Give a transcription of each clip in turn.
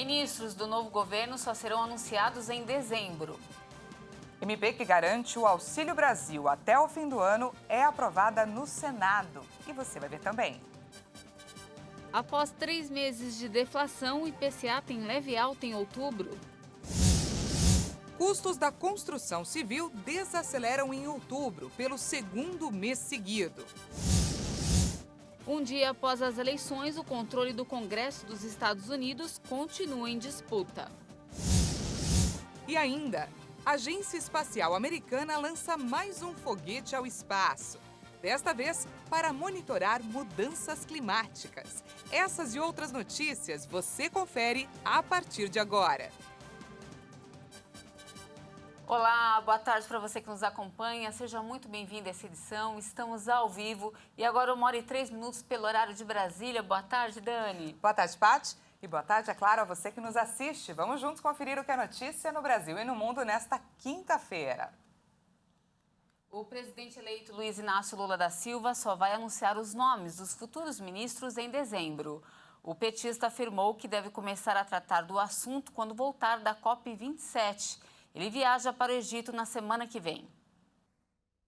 ministros do novo governo só serão anunciados em dezembro. MP que garante o Auxílio Brasil até o fim do ano é aprovada no Senado. E você vai ver também. Após 3 meses de deflação, o IPCA tem leve alta em outubro. Custos da construção civil desaceleram em outubro, pelo segundo mês seguido. Um dia após as eleições, o controle do Congresso dos Estados Unidos continua em disputa. E ainda, a Agência Espacial Americana lança mais um foguete ao espaço. Desta vez, para monitorar mudanças climáticas. Essas e outras notícias você confere a partir de agora. Olá, boa tarde para você que nos acompanha. Seja muito bem-vindo a essa edição. Estamos ao vivo e agora 1h03 pelo horário de Brasília. Boa tarde, Dani. Boa tarde, Paty. E boa tarde, é claro, a você que nos assiste. Vamos juntos conferir o que é notícia no Brasil e no mundo nesta quinta-feira. O presidente eleito Luiz Inácio Lula da Silva só vai anunciar os nomes dos futuros ministros em dezembro. O petista afirmou que deve começar a tratar do assunto quando voltar da COP27. Ele viaja para o Egito na semana que vem.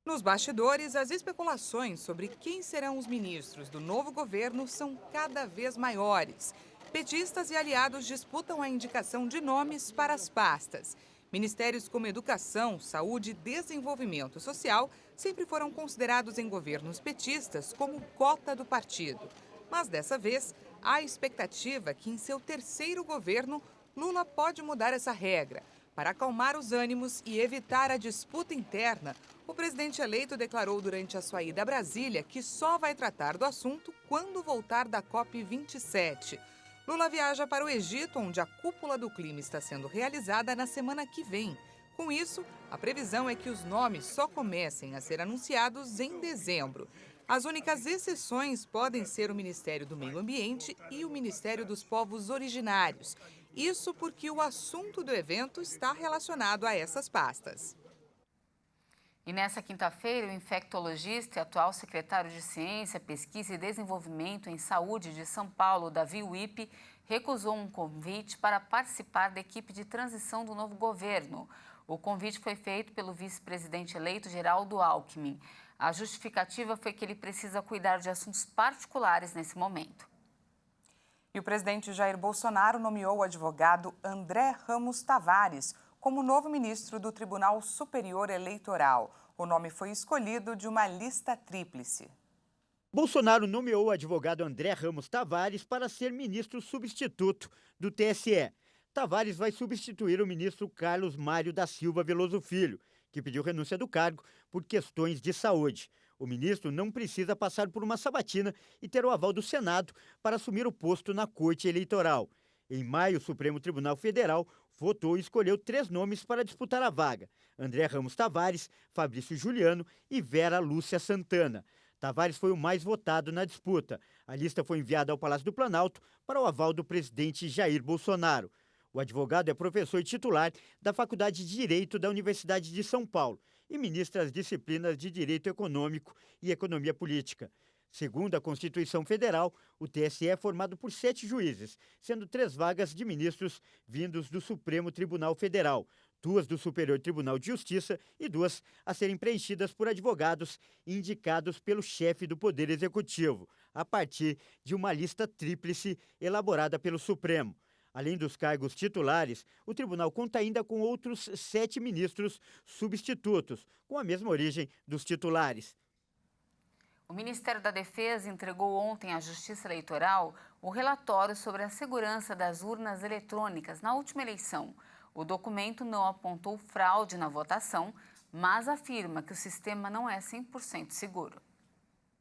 Nos bastidores, as especulações sobre quem serão os ministros do novo governo são cada vez maiores. Petistas e aliados disputam a indicação de nomes para as pastas. Ministérios como Educação, Saúde e Desenvolvimento Social sempre foram considerados em governos petistas como cota do partido. Mas dessa vez, há expectativa que em seu terceiro governo, Lula pode mudar essa regra. Para acalmar os ânimos e evitar a disputa interna, o presidente eleito declarou durante a sua ida a Brasília que só vai tratar do assunto quando voltar da COP27. Lula viaja para o Egito, onde a cúpula do clima está sendo realizada na semana que vem. Com isso, a previsão é que os nomes só comecem a ser anunciados em dezembro. As únicas exceções podem ser o Ministério do Meio Ambiente e o Ministério dos Povos Originários. Isso porque o assunto do evento está relacionado a essas pastas. E nessa quinta-feira, o infectologista e atual secretário de Ciência, Pesquisa e Desenvolvimento em Saúde de São Paulo, Davi Wippe, recusou um convite para participar da equipe de transição do novo governo. O convite foi feito pelo vice-presidente eleito Geraldo Alckmin. A justificativa foi que ele precisa cuidar de assuntos particulares nesse momento. E o presidente Jair Bolsonaro nomeou o advogado André Ramos Tavares como novo ministro do Tribunal Superior Eleitoral. O nome foi escolhido de uma lista tríplice. Bolsonaro nomeou o advogado André Ramos Tavares para ser ministro substituto do TSE. Tavares vai substituir o ministro Carlos Mário da Silva Veloso Filho, que pediu renúncia do cargo por questões de saúde. O ministro não precisa passar por uma sabatina e ter o aval do Senado para assumir o posto na Corte Eleitoral. Em maio, o Supremo Tribunal Federal votou e escolheu 3 nomes para disputar a vaga: André Ramos Tavares, Fabrício Juliano e Vera Lúcia Santana. Tavares foi o mais votado na disputa. A lista foi enviada ao Palácio do Planalto para o aval do presidente Jair Bolsonaro. O advogado é professor e titular da Faculdade de Direito da Universidade de São Paulo e ministra as disciplinas de Direito Econômico e Economia Política. Segundo a Constituição Federal, o TSE é formado por 7 juízes, sendo 3 vagas de ministros vindos do Supremo Tribunal Federal, 2 do Superior Tribunal de Justiça e 2 a serem preenchidas por advogados indicados pelo chefe do Poder Executivo, a partir de uma lista tríplice elaborada pelo Supremo. Além dos cargos titulares, o tribunal conta ainda com outros 7 ministros substitutos, com a mesma origem dos titulares. O Ministério da Defesa entregou ontem à Justiça Eleitoral o relatório sobre a segurança das urnas eletrônicas na última eleição. O documento não apontou fraude na votação, mas afirma que o sistema não é 100% seguro.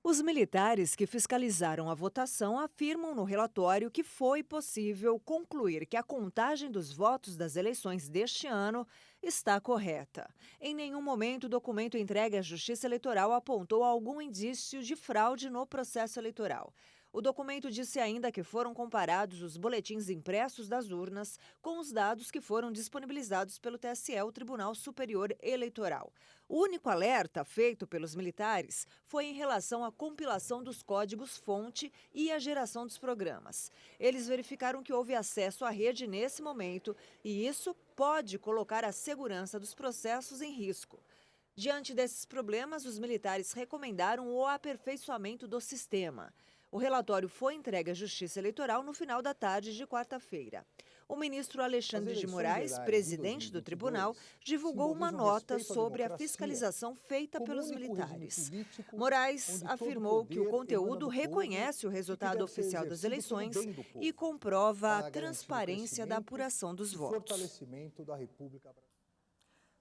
Os militares que fiscalizaram a votação afirmam no relatório que foi possível concluir que a contagem dos votos das eleições deste ano está correta. Em nenhum momento o documento entregue à Justiça Eleitoral apontou algum indício de fraude no processo eleitoral. O documento disse ainda que foram comparados os boletins impressos das urnas com os dados que foram disponibilizados pelo TSE, o Tribunal Superior Eleitoral. O único alerta feito pelos militares foi em relação à compilação dos códigos-fonte e a geração dos programas. Eles verificaram que houve acesso à rede nesse momento e isso pode colocar a segurança dos processos em risco. Diante desses problemas, os militares recomendaram o aperfeiçoamento do sistema. O relatório foi entregue à Justiça Eleitoral no final da tarde de quarta-feira. O ministro Alexandre de Moraes, presidente do tribunal, divulgou uma nota sobre a fiscalização feita pelos militares. Moraes afirmou que o conteúdo reconhece o resultado oficial das eleições e comprova a transparência da apuração dos votos.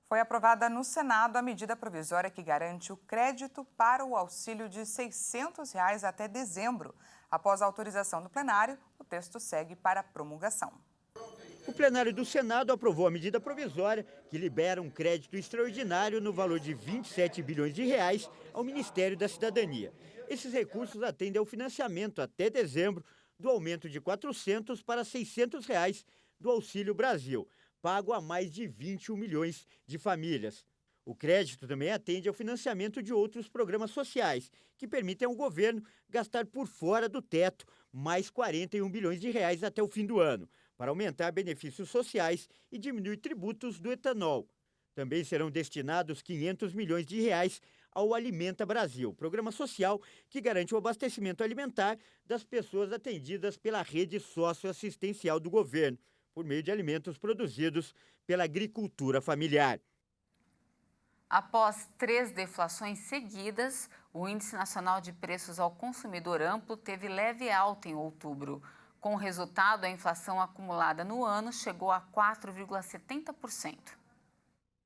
Foi aprovada no Senado a medida provisória que garante o crédito para o auxílio de R$ 600 até dezembro. Após a autorização do plenário, o texto segue para promulgação. O plenário do Senado aprovou a medida provisória que libera um crédito extraordinário no valor de 27 bilhões de reais ao Ministério da Cidadania. Esses recursos atendem ao financiamento até dezembro do aumento de R$ 400 para R$ 600 do Auxílio Brasil, pago a mais de 21 milhões de famílias. O crédito também atende ao financiamento de outros programas sociais, que permitem ao governo gastar por fora do teto mais 41 bilhões de reais até o fim do ano, para aumentar benefícios sociais e diminuir tributos do etanol. Também serão destinados 500 milhões de reais ao Alimenta Brasil, programa social que garante o abastecimento alimentar das pessoas atendidas pela rede socioassistencial do governo, por meio de alimentos produzidos pela agricultura familiar. Após 3 deflações seguidas, o Índice Nacional de Preços ao Consumidor Amplo teve leve alta em outubro. Com o resultado, a inflação acumulada no ano chegou a 4,70%.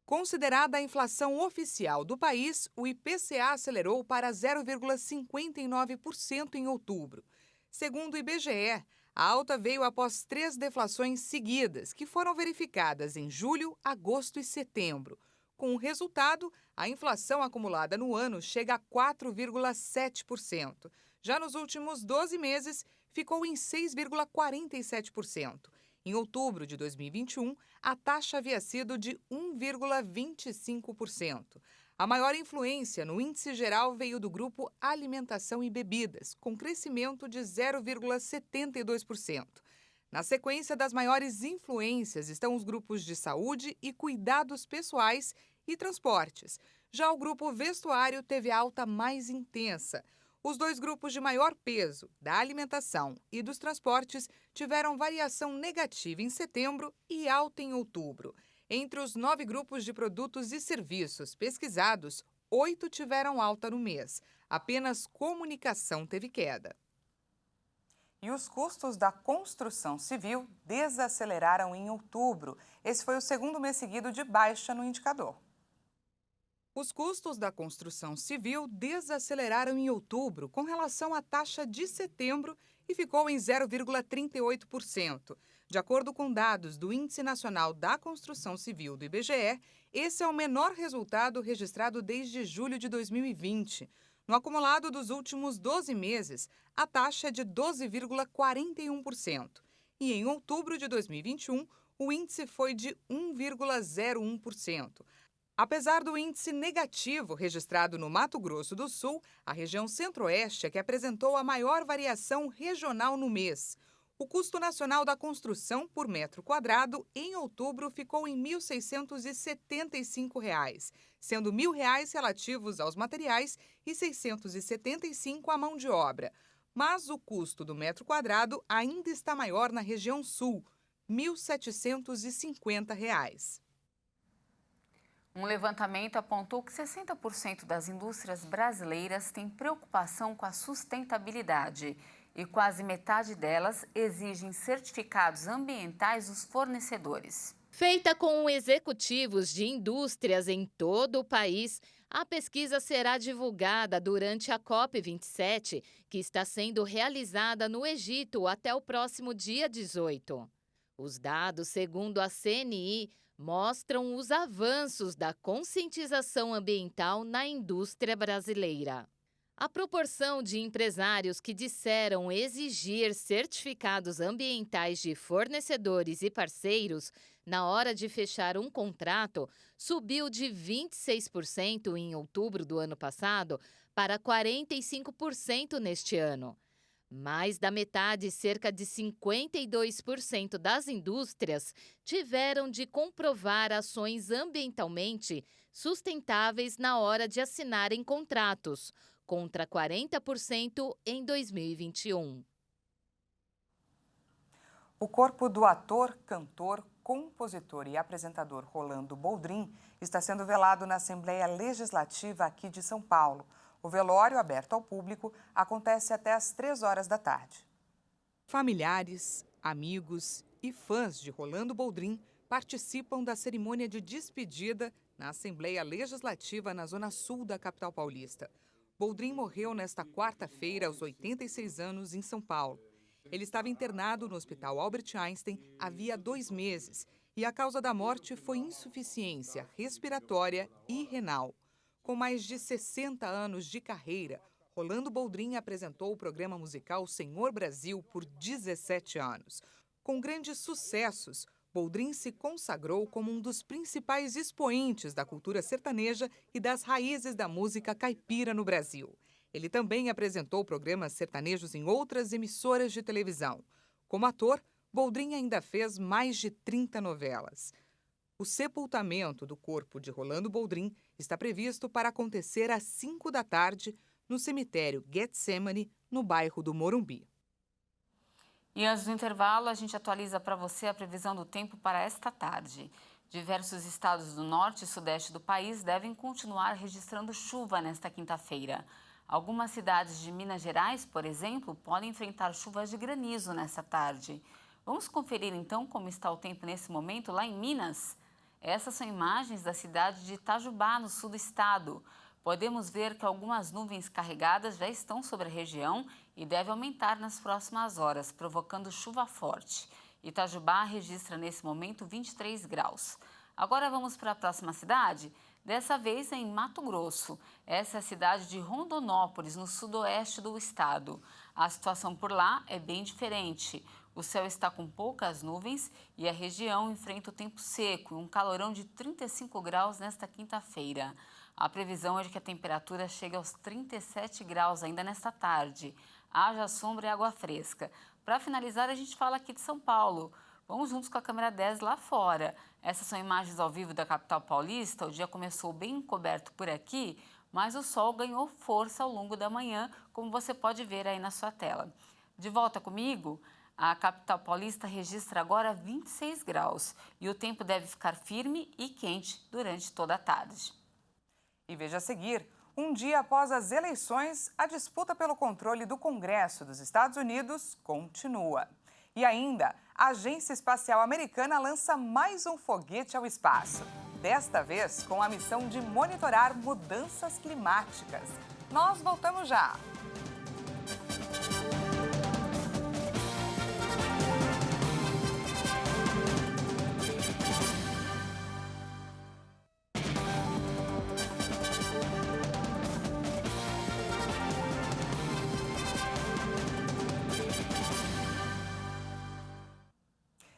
Considerada a inflação oficial do país, o IPCA acelerou para 0,59% em outubro. Segundo o IBGE, a alta veio após 3 deflações seguidas, que foram verificadas em julho, agosto e setembro. Com o resultado, a inflação acumulada no ano chega a 4,7%. Já nos últimos 12 meses, ficou em 6,47%. Em outubro de 2021, a taxa havia sido de 1,25%. A maior influência no índice geral veio do grupo Alimentação e Bebidas, com crescimento de 0,72%. Na sequência das maiores influências estão os grupos de saúde e cuidados pessoais e transportes. Já o grupo vestuário teve alta mais intensa. Os 2 grupos de maior peso, da alimentação e dos transportes, tiveram variação negativa em setembro e alta em outubro. Entre os 9 grupos de produtos e serviços pesquisados, 8 tiveram alta no mês. Apenas comunicação teve queda. E os custos da construção civil desaceleraram em outubro. Esse foi o segundo mês seguido de baixa no indicador. Os custos da construção civil desaceleraram em outubro com relação à taxa de setembro e ficou em 0,38%. De acordo com dados do Índice Nacional da Construção Civil do IBGE, esse é o menor resultado registrado desde julho de 2020. No acumulado dos últimos 12 meses, a taxa é de 12,41%. E em outubro de 2021, o índice foi de 1,01%. Apesar do índice negativo registrado no Mato Grosso do Sul, a região Centro-Oeste é que apresentou a maior variação regional no mês. O custo nacional da construção por metro quadrado em outubro ficou em R$ 1.675, sendo R$ 1.000 relativos aos materiais e R$ 675 à mão de obra. Mas o custo do metro quadrado ainda está maior na região sul, R$ 1.750. Um levantamento apontou que 60% das indústrias brasileiras têm preocupação com a sustentabilidade e quase metade delas exigem certificados ambientais dos fornecedores. Feita com executivos de indústrias em todo o país, a pesquisa será divulgada durante a COP27, que está sendo realizada no Egito até o próximo dia 18. Os dados, segundo a CNI, mostram os avanços da conscientização ambiental na indústria brasileira. A proporção de empresários que disseram exigir certificados ambientais de fornecedores e parceiros na hora de fechar um contrato subiu de 26% em outubro do ano passado para 45% neste ano. Mais da metade, cerca de 52% das indústrias, tiveram de comprovar ações ambientalmente sustentáveis na hora de assinarem contratos, contra 40% em 2021. O corpo do ator, cantor, compositor e apresentador Rolando Boldrin está sendo velado na Assembleia Legislativa aqui de São Paulo. O velório, aberto ao público, acontece até às 3 horas da tarde. Familiares, amigos e fãs de Rolando Boldrin participam da cerimônia de despedida na Assembleia Legislativa na Zona Sul da capital paulista. Boldrin morreu nesta quarta-feira, aos 86 anos, em São Paulo. Ele estava internado no Hospital Albert Einstein havia 2 meses e a causa da morte foi insuficiência respiratória e renal. Com mais de 60 anos de carreira, Rolando Boldrin apresentou o programa musical Senhor Brasil por 17 anos. Com grandes sucessos, Boldrin se consagrou como um dos principais expoentes da cultura sertaneja e das raízes da música caipira no Brasil. Ele também apresentou programas sertanejos em outras emissoras de televisão. Como ator, Boldrin ainda fez mais de 30 novelas. O sepultamento do corpo de Rolando Boldrin está previsto para acontecer às 5 da tarde no cemitério Getsemane, no bairro do Morumbi. E antes do intervalo, a gente atualiza para você a previsão do tempo para esta tarde. Diversos estados do norte e sudeste do país devem continuar registrando chuva nesta quinta-feira. Algumas cidades de Minas Gerais, por exemplo, podem enfrentar chuvas de granizo nesta tarde. Vamos conferir então como está o tempo nesse momento lá em Minas? Essas são imagens da cidade de Itajubá, no sul do estado. Podemos ver que algumas nuvens carregadas já estão sobre a região e devem aumentar nas próximas horas, provocando chuva forte. Itajubá registra nesse momento 23 graus. Agora vamos para a próxima cidade? Dessa vez é em Mato Grosso. Essa é a cidade de Rondonópolis, no sudoeste do estado. A situação por lá é bem diferente. O céu está com poucas nuvens e a região enfrenta o tempo seco e um calorão de 35 graus nesta quinta-feira. A previsão é de que a temperatura chegue aos 37 graus ainda nesta tarde. Haja sombra e água fresca. Para finalizar, a gente fala aqui de São Paulo. Vamos juntos com a câmera 10 lá fora. Essas são imagens ao vivo da capital paulista. O dia começou bem encoberto por aqui, mas o sol ganhou força ao longo da manhã, como você pode ver aí na sua tela. De volta comigo? A capital paulista registra agora 26 graus e o tempo deve ficar firme e quente durante toda a tarde. E veja a seguir, um dia após as eleições, a disputa pelo controle do Congresso dos Estados Unidos continua. E ainda, a Agência Espacial Americana lança mais um foguete ao espaço. Desta vez com a missão de monitorar mudanças climáticas. Nós voltamos já!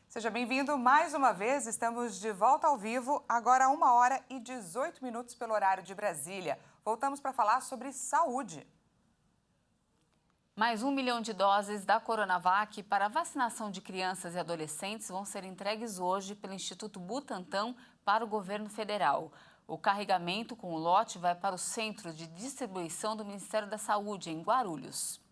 Seja bem-vindo mais uma vez, estamos de volta ao vivo, agora 1h18 pelo horário de Brasília. Voltamos para falar sobre saúde. Mais 1 milhão de doses da Coronavac para vacinação de crianças e adolescentes vão ser entregues hoje pelo Instituto Butantan para o governo federal. O carregamento com o lote vai para o Centro de Distribuição do Ministério da Saúde, em Guarulhos.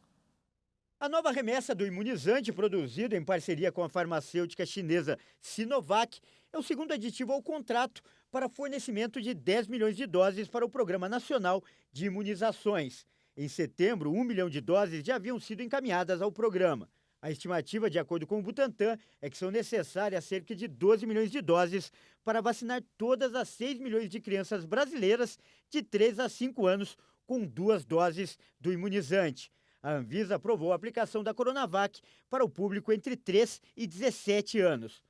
A nova remessa do imunizante, produzido em parceria com a farmacêutica chinesa Sinovac, é o segundo aditivo ao contrato para fornecimento de 10 milhões de doses para o Programa Nacional de Imunizações. Em setembro, 1 milhão de doses já haviam sido encaminhadas ao programa. A estimativa, de acordo com o Butantan, é que são necessárias cerca de 12 milhões de doses para vacinar todas as 6 milhões de crianças brasileiras de 3 a 5 anos com 2 doses do imunizante. A Anvisa aprovou a aplicação da Coronavac para o público entre 3 e 17 anos.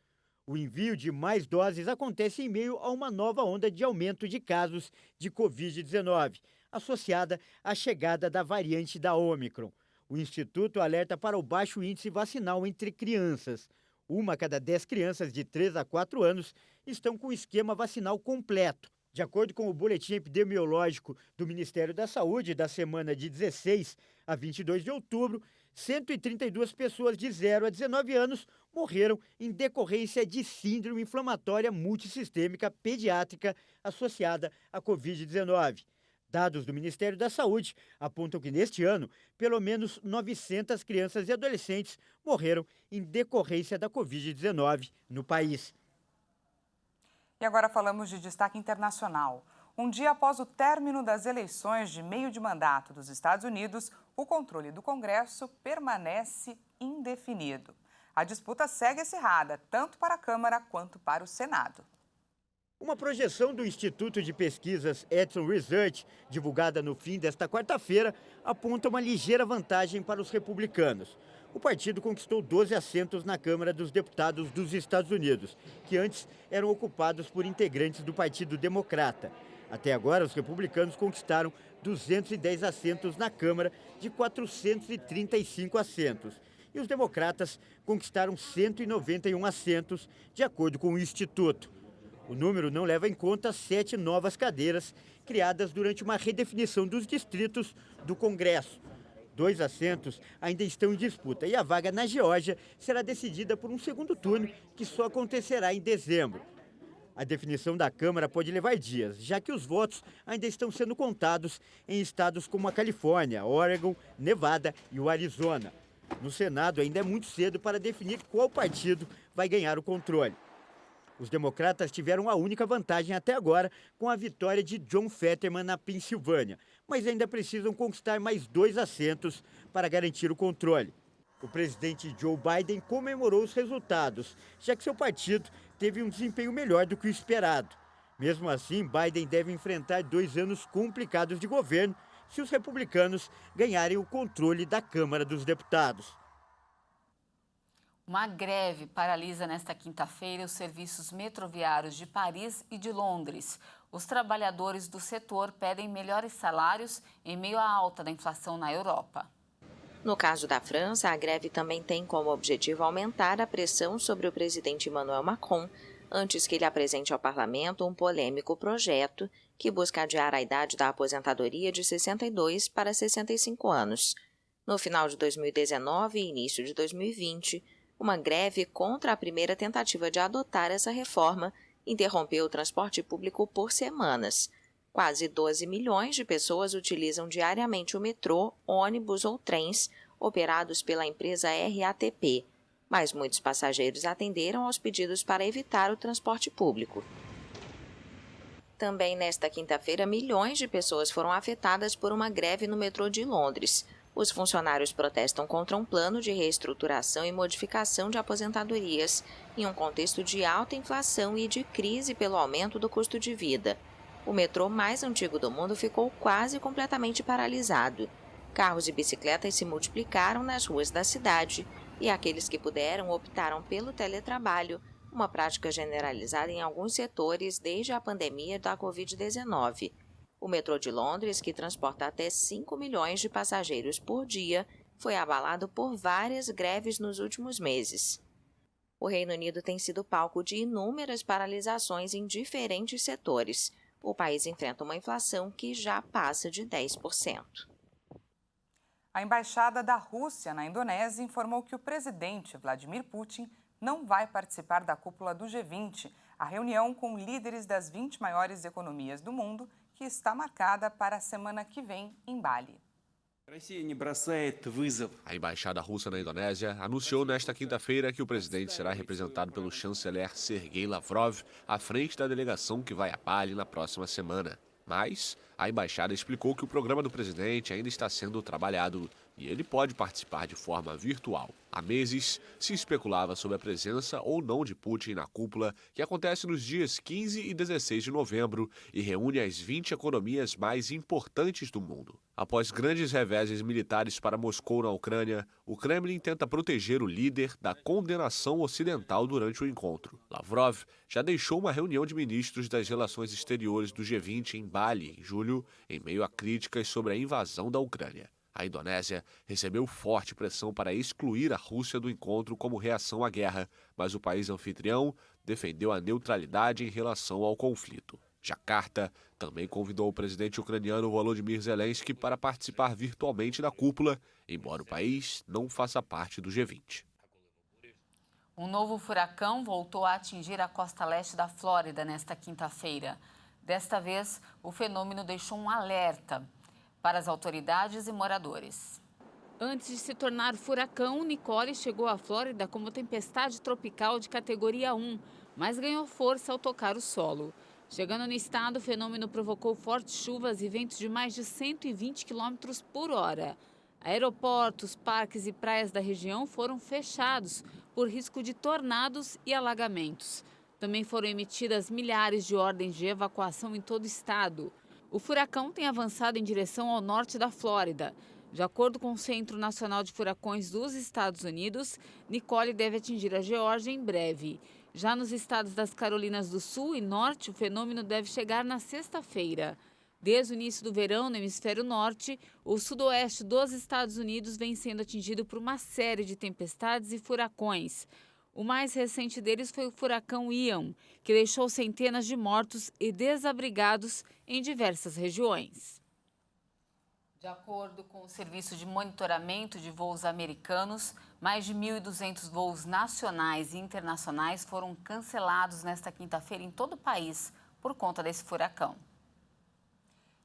O envio de mais doses acontece em meio a uma nova onda de aumento de casos de Covid-19. associada à chegada da variante da Ômicron. O Instituto alerta para o baixo índice vacinal entre crianças. 1 a cada 10 crianças de 3 a 4 anos estão com o esquema vacinal completo. De acordo com o boletim epidemiológico do Ministério da Saúde, da semana de 16 a 22 de outubro, 132 pessoas de 0 a 19 anos morreram em decorrência de síndrome inflamatória multissistêmica pediátrica associada à Covid-19. Dados do Ministério da Saúde apontam que neste ano, pelo menos 900 crianças e adolescentes morreram em decorrência da Covid-19 no país. E agora falamos de destaque internacional. Um dia após o término das eleições de meio de mandato dos Estados Unidos, o controle do Congresso permanece indefinido. A disputa segue acirrada, tanto para a Câmara quanto para o Senado. Uma projeção do Instituto de Pesquisas Edison Research, divulgada no fim desta quarta-feira, aponta uma ligeira vantagem para os republicanos. O partido conquistou 12 assentos na Câmara dos Deputados dos Estados Unidos, que antes eram ocupados por integrantes do Partido Democrata. Até agora, os republicanos conquistaram 210 assentos na Câmara de 435 assentos. E os democratas conquistaram 191 assentos, de acordo com o Instituto. O número não leva em conta 7 novas cadeiras criadas durante uma redefinição dos distritos do Congresso. 2 assentos ainda estão em disputa e a vaga na Geórgia será decidida por um segundo turno que só acontecerá em dezembro. A definição da Câmara pode levar dias, já que os votos ainda estão sendo contados em estados como a Califórnia, Oregon, Nevada e o Arizona. No Senado ainda é muito cedo para definir qual partido vai ganhar o controle. Os democratas tiveram a única vantagem até agora com a vitória de John Fetterman na Pensilvânia, mas ainda precisam conquistar mais 2 assentos para garantir o controle. O presidente Joe Biden comemorou os resultados, já que seu partido teve um desempenho melhor do que o esperado. Mesmo assim, Biden deve enfrentar 2 anos complicados de governo se os republicanos ganharem o controle da Câmara dos Deputados. Uma greve paralisa nesta quinta-feira os serviços metroviários de Paris e de Londres. Os trabalhadores do setor pedem melhores salários em meio à alta da inflação na Europa. No caso da França, a greve também tem como objetivo aumentar a pressão sobre o presidente Emmanuel Macron, antes que ele apresente ao parlamento um polêmico projeto que busca adiar a idade da aposentadoria de 62 para 65 anos. No final de 2019 e início de 2020, uma greve contra a primeira tentativa de adotar essa reforma interrompeu o transporte público por semanas. Quase 12 milhões de pessoas utilizam diariamente o metrô, ônibus ou trens operados pela empresa RATP, mas muitos passageiros atenderam aos pedidos para evitar o transporte público. Também nesta quinta-feira, milhões de pessoas foram afetadas por uma greve no metrô de Londres. Os funcionários protestam contra um plano de reestruturação e modificação de aposentadorias em um contexto de alta inflação e de crise pelo aumento do custo de vida. O metrô mais antigo do mundo ficou quase completamente paralisado. Carros e bicicletas se multiplicaram nas ruas da cidade e aqueles que puderam optaram pelo teletrabalho, uma prática generalizada em alguns setores desde a pandemia da Covid-19. O metrô de Londres, que transporta até 5 milhões de passageiros por dia, foi abalado por várias greves nos últimos meses. O Reino Unido tem sido palco de inúmeras paralisações em diferentes setores. O país enfrenta uma inflação que já passa de 10%. A Embaixada da Rússia na Indonésia informou que o presidente Vladimir Putin não vai participar da cúpula do G20, a reunião com líderes das 20 maiores economias do mundo, que está marcada para a semana que vem em Bali. A Embaixada Russa na Indonésia anunciou nesta quinta-feira que o presidente será representado pelo chanceler Sergei Lavrov à frente da delegação que vai a Bali na próxima semana. Mas a embaixada explicou que o programa do presidente ainda está sendo trabalhado e ele pode participar de forma virtual. Há meses, se especulava sobre a presença ou não de Putin na cúpula, que acontece nos dias 15 e 16 de novembro e reúne as 20 economias mais importantes do mundo. Após grandes reveses militares para Moscou na Ucrânia, o Kremlin tenta proteger o líder da condenação ocidental durante o encontro. Lavrov já deixou uma reunião de ministros das relações exteriores do G20 em Bali, em julho, em meio a críticas sobre a invasão da Ucrânia. A Indonésia recebeu forte pressão para excluir a Rússia do encontro como reação à guerra, mas o país anfitrião defendeu a neutralidade em relação ao conflito. Jacarta também convidou o presidente ucraniano Volodymyr Zelensky para participar virtualmente da cúpula, embora o país não faça parte do G20. Um novo furacão voltou a atingir a costa leste da Flórida nesta quinta-feira. Desta vez, o fenômeno deixou um alerta para as autoridades e moradores. Antes de se tornar furacão, Nicole chegou à Flórida como tempestade tropical de categoria 1, mas ganhou força ao tocar o solo. Chegando no estado, o fenômeno provocou fortes chuvas e ventos de mais de 120 km por hora. Aeroportos, parques e praias da região foram fechados por risco de tornados e alagamentos. Também foram emitidas milhares de ordens de evacuação em todo o estado. O furacão tem avançado em direção ao norte da Flórida. De acordo com o Centro Nacional de Furacões dos Estados Unidos, Nicole deve atingir a Geórgia em breve. Já nos estados das Carolinas do Sul e Norte, o fenômeno deve chegar na sexta-feira. Desde o início do verão, no hemisfério norte, o sudoeste dos Estados Unidos vem sendo atingido por uma série de tempestades e furacões. O mais recente deles foi o furacão Ian, que deixou centenas de mortos e desabrigados em diversas regiões. De acordo com o Serviço de Monitoramento de Voos Americanos, mais de 1.200 voos nacionais e internacionais foram cancelados nesta quinta-feira em todo o país por conta desse furacão.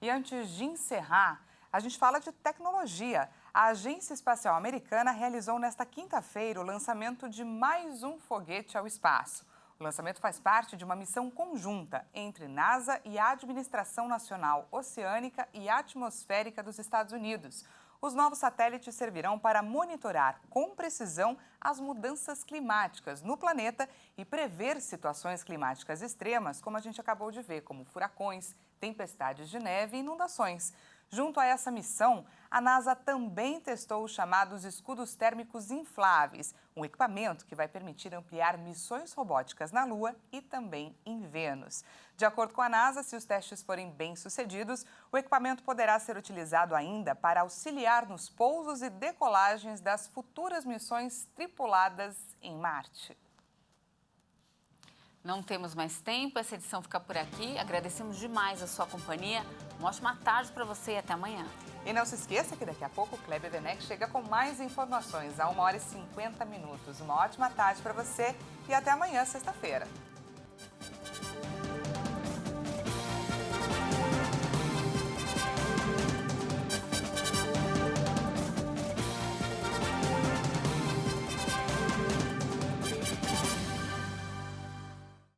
E antes de encerrar, a gente fala de tecnologia. A Agência Espacial Americana realizou nesta quinta-feira o lançamento de mais um foguete ao espaço. O lançamento faz parte de uma missão conjunta entre NASA e a Administração Nacional Oceânica e Atmosférica dos Estados Unidos. Os novos satélites servirão para monitorar com precisão as mudanças climáticas no planeta e prever situações climáticas extremas, como a gente acabou de ver, como furacões, tempestades de neve e inundações. Junto a essa missão, a NASA também testou os chamados escudos térmicos infláveis, um equipamento que vai permitir ampliar missões robóticas na Lua e também em Vênus. De acordo com a NASA, se os testes forem bem-sucedidos, o equipamento poderá ser utilizado ainda para auxiliar nos pousos e decolagens das futuras missões tripuladas em Marte. Não temos mais tempo, essa edição fica por aqui. Agradecemos demais a sua companhia. Uma ótima tarde para você e até amanhã. E não se esqueça que daqui a pouco o Kleber Werneck chega com mais informações, a 1h50. Uma ótima tarde para você e até amanhã, sexta-feira.